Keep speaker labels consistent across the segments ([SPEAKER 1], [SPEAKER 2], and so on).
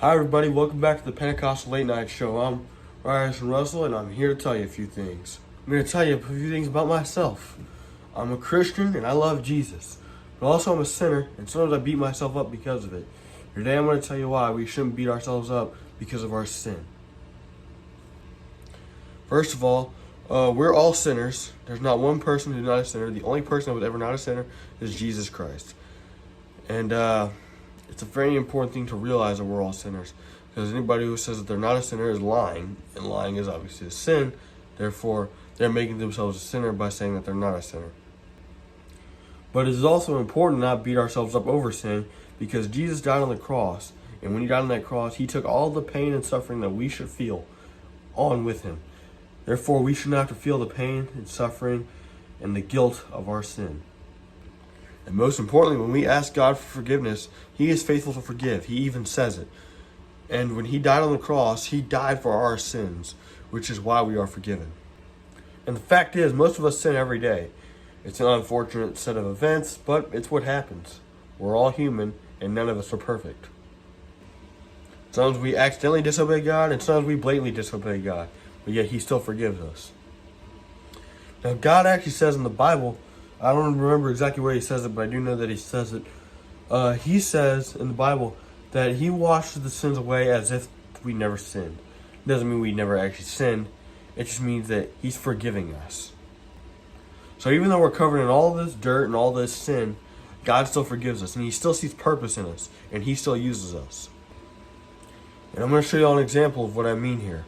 [SPEAKER 1] Hi everybody, welcome back to the Pentecostal Late Night Show. I'm Ryerson Russell and I'm here to tell you a few things. I'm going to tell you a few things about myself. I'm a Christian and I love Jesus, but also I'm a sinner and sometimes I beat myself up because of it. Today I'm going to tell you why we shouldn't beat ourselves up because of our sin. First of all, we're all sinners. There's not one person who's not a sinner. The only person that was ever not a sinner is Jesus Christ. And it's a very important thing to realize that we're all sinners, because anybody who says that they're not a sinner is lying, and lying is obviously a sin. Therefore, they're making themselves a sinner by saying that they're not a sinner. But it is also important to not beat ourselves up over sin, because Jesus died on the cross, and when he died on that cross, he took all the pain and suffering that we should feel on with him. Therefore, we should not have to feel the pain and suffering and the guilt of our sin. And most importantly, when we ask God for forgiveness, he is faithful to forgive. He even says it. And when he died on the cross, he died for our sins, which is why we are forgiven. And the fact is, most of us sin every day. It's an unfortunate set of events, but it's what happens. We're all human, and none of us are perfect. Sometimes we accidentally disobey God, and sometimes we blatantly disobey God, but yet he still forgives us. Now, God actually says in the Bible, I don't remember exactly where he says it, but I do know that he says it. He says in the Bible that he washes the sins away as if we never sinned. It doesn't mean we never actually sinned. It just means that he's forgiving us. So even though we're covered in all this dirt and all this sin, God still forgives us, and he still sees purpose in us, and he still uses us. And I'm going to show you all an example of what I mean here.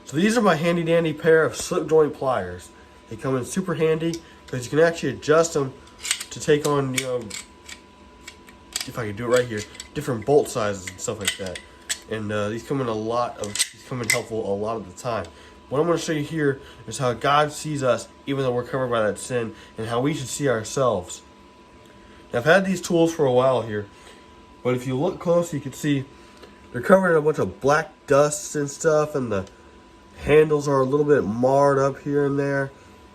[SPEAKER 1] So these are my handy dandy pair of slip joint pliers. They come in super handy because you can actually adjust them to take on, if I could do it right here, different bolt sizes and stuff like that. And these come in helpful a lot of the time. What I'm going to show you here is how God sees us, even though we're covered by that sin, and how we should see ourselves. Now, I've had these tools for a while here, but if you look close, you can see they're covered in a bunch of black dust and stuff, and the handles are a little bit marred up here and there,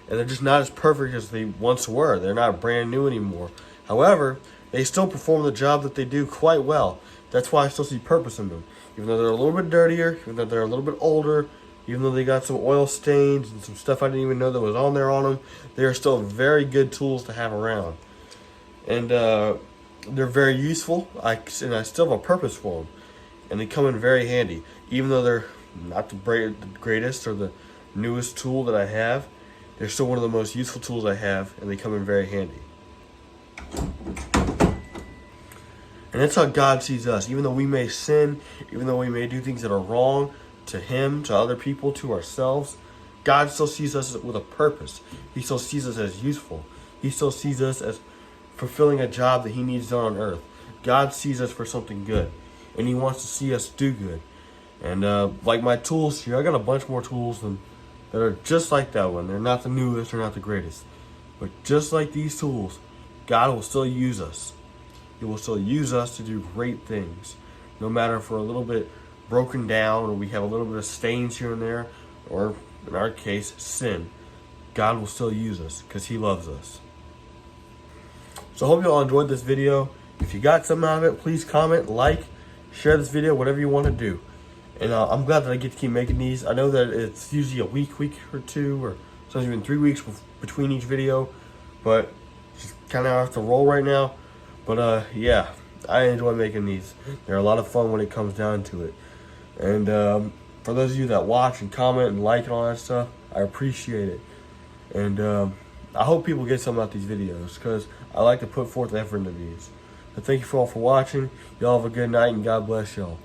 [SPEAKER 1] and they're just not as perfect as they once were. They're not brand new anymore. However, they still perform the job that they do quite well. That's why I still see purpose in them. Even though they're a little bit dirtier, even though they're a little bit older, even though they got some oil stains and some stuff I didn't even know that was on them, they are still very good tools to have around. And they're very useful, and I still have a purpose for them. And they come in very handy. Even though they're not the greatest or the newest tool that I have, they're still one of the most useful tools I have, and they come in very handy. And that's how God sees us. Even though we may sin, even though we may do things that are wrong to him, to other people, to ourselves, God still sees us with a purpose. He still sees us as useful. He still sees us as fulfilling a job that he needs done on earth. God sees us for something good, and he wants to see us do good. And like my tools here, I got a bunch more tools that are just like that one. They're not the newest, they're not the greatest. But just like these tools, God will still use us. He will still use us to do great things. No matter if we're a little bit broken down, or we have a little bit of stains here and there, or in our case, sin. God will still use us because he loves us. So I hope you all enjoyed this video. If you got something out of it, please comment, like, share this video, whatever you want to do. And I'm glad that I get to keep making these. I know that it's usually a week or two, or sometimes even 3 weeks between each video. But just kind of have to roll right now. But yeah, I enjoy making these. They're a lot of fun when it comes down to it. And for those of you that watch and comment and like and all that stuff, I appreciate it. And I hope people get something out of these videos, because I like to put forth effort into these. So thank you all for watching. Y'all have a good night, and God bless y'all.